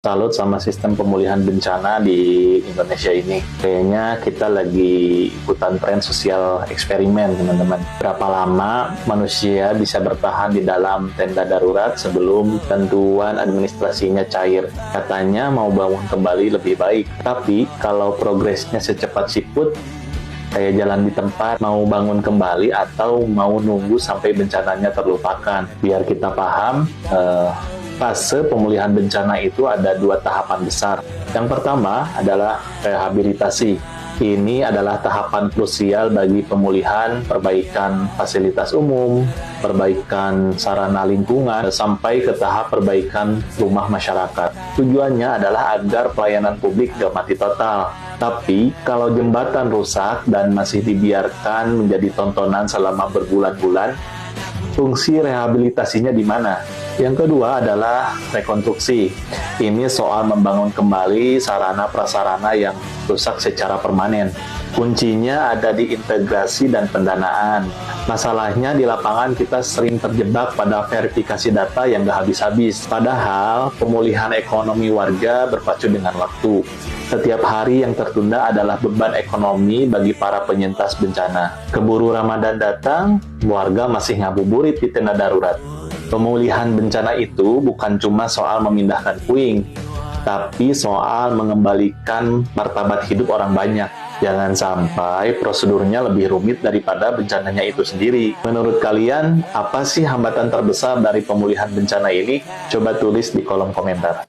Salut sama sistem pemulihan bencana di Indonesia ini. Kayaknya kita lagi ikutan tren sosial eksperimen, teman-teman. Berapa lama manusia bisa bertahan di dalam tenda darurat sebelum tentuan administrasinya cair? Katanya mau bangun kembali lebih baik. Tapi kalau progresnya secepat siput, kayak jalan di tempat, mau bangun kembali atau mau nunggu sampai bencananya terlupakan. Biar kita paham, fase pemulihan bencana itu ada dua tahapan besar. Yang pertama adalah rehabilitasi. Ini adalah tahapan krusial bagi pemulihan, perbaikan fasilitas umum, perbaikan sarana lingkungan, sampai ke tahap perbaikan rumah masyarakat. Tujuannya adalah agar pelayanan publik gak mati total. Tapi, kalau jembatan rusak dan masih dibiarkan menjadi tontonan selama berbulan-bulan, fungsi rehabilitasinya di mana? Yang kedua adalah rekonstruksi. Ini soal membangun kembali sarana-prasarana yang rusak secara permanen. Kuncinya ada di integrasi dan pendanaan. Masalahnya di lapangan kita sering terjebak pada verifikasi data yang gak habis-habis. Padahal pemulihan ekonomi warga berpacu dengan waktu. Setiap hari yang tertunda adalah beban ekonomi bagi para penyintas bencana. Keburu Ramadan datang, warga masih ngabuburit di tenda darurat. Pemulihan bencana itu bukan cuma soal memindahkan puing, tapi soal mengembalikan martabat hidup orang banyak. Jangan sampai prosedurnya lebih rumit daripada bencananya itu sendiri. Menurut kalian, apa sih hambatan terbesar dari pemulihan bencana ini? Coba tulis di kolom komentar.